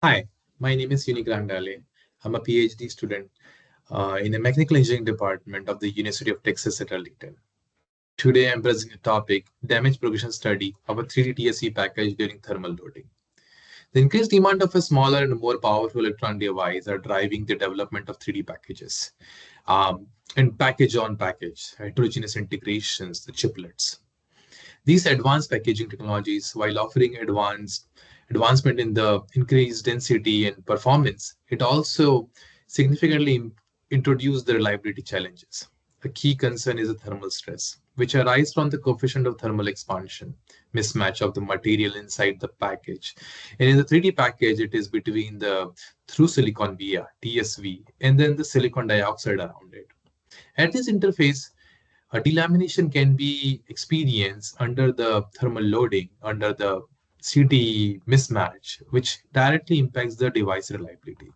Hi, my name is Unigrandale. I'm a PhD student in the Mechanical Engineering Department of the University of Texas at Arlington. Today, I'm presenting a topic, damage progression study of a 3D TSV package during thermal loading. The increased demand of a smaller and more powerful electron device are driving the development of 3D packages and package-on-package, heterogeneous integrations, the chiplets. These advanced packaging technologies, while offering advancement in the increased density and performance, it also significantly introduced the reliability challenges. A key concern is the thermal stress, which arises from the coefficient of thermal expansion, mismatch of the material inside the package. And in the 3D package, it is between the through silicon via TSV and then the silicon dioxide around it. At this interface, a delamination can be experienced under the thermal loading, under the CT mismatch, which directly impacts the device reliability.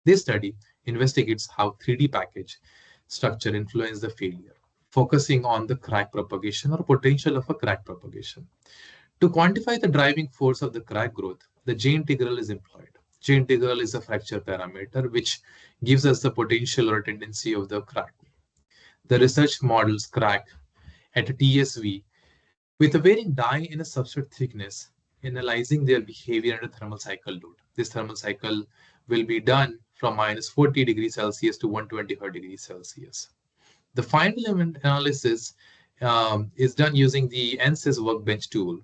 This study investigates how 3D package structure influence the failure, focusing on the crack propagation or potential of a crack propagation. To quantify the driving force of the crack growth, the J integral is employed. J integral is a fracture parameter which gives us the potential or tendency of the crack. The research models crack at a TSV with a varying die in a substrate thickness, analyzing their behavior under thermal cycle load. This thermal cycle will be done from minus 40 degrees Celsius to 125 degrees Celsius. The final element analysis is done using the ANSYS Workbench tool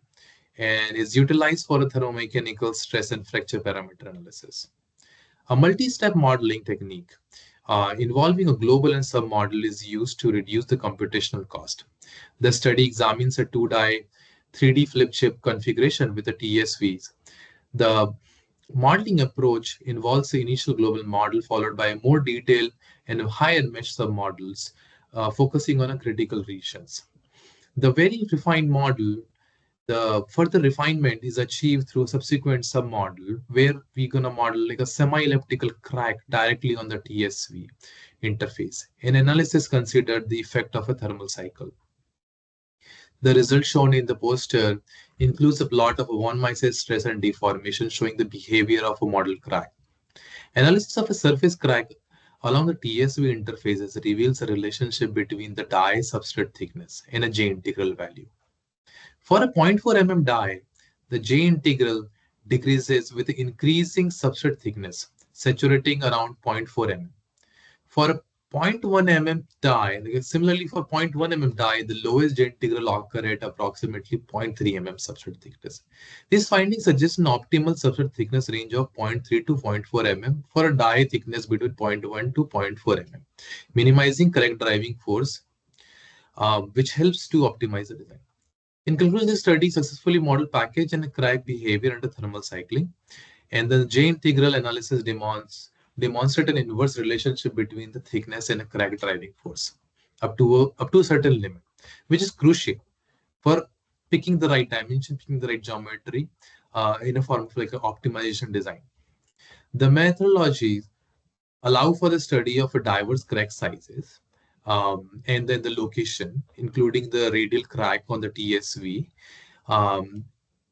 and is utilized for a thermomechanical stress and fracture parameter analysis. A multi-step modeling technique involving a global and submodel is used to reduce the computational cost. The study examines a 2-die 3D flip chip configuration with the TSVs. The modeling approach involves the initial global model followed by a more detailed and higher mesh submodels focusing on a critical regions. The very refined model, the further refinement is achieved through a subsequent submodel where we're going to model like a semi-elliptical crack directly on the TSV interface. An analysis considered the effect of a thermal cycle. The result shown in the poster includes a plot of a one-Mises stress and deformation showing the behavior of a model crack. Analysis of a surface crack along the TSV interfaces reveals a relationship between the die substrate thickness and a J integral value. For a 0.4 mm die, the J integral decreases with increasing substrate thickness, saturating around 0.4 mm. For a 0.1 mm die, similarly for 0.1 mm die, the lowest J integral occur at approximately 0.3 mm substrate thickness. This finding suggests an optimal substrate thickness range of 0.3 to 0.4 mm for a die thickness between 0.1 to 0.4 mm, minimizing correct driving force, which helps to optimize the design. In conclusion, this study successfully modeled package and crack behavior under thermal cycling, and the J integral analysis demonstrate an inverse relationship between the thickness and a crack driving force up to a certain limit, which is crucial for picking the right dimension, picking the right geometry in a form of like an optimization design. The methodologies allow for the study of a diverse crack sizes and then the location, including the radial crack on the TSV. Um,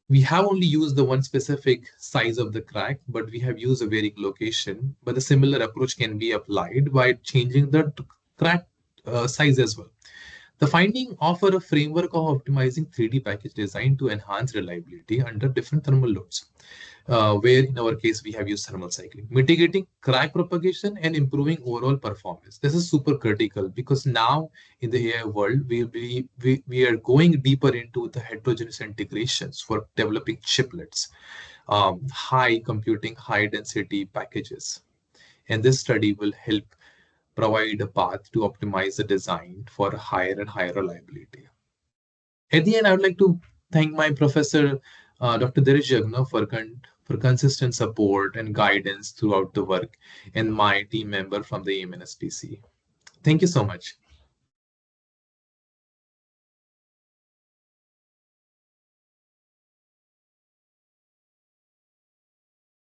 we have only used the one specific size of the crack, but we have used a varying location. But a similar approach can be applied by changing the crack size as well. The finding offer a framework of optimizing 3D package design to enhance reliability under different thermal loads, where in our case we have used thermal cycling, mitigating crack propagation and improving overall performance. This is super critical because now in the AI world, we are going deeper into the heterogeneous integrations for developing chiplets, high computing, high density packages. And this study will help provide a path to optimize the design for higher and higher reliability. At the end, I would like to thank my professor, Dr. Derish Jagno, for consistent support and guidance throughout the work, and my team member from the AMNSPC. Thank you so much.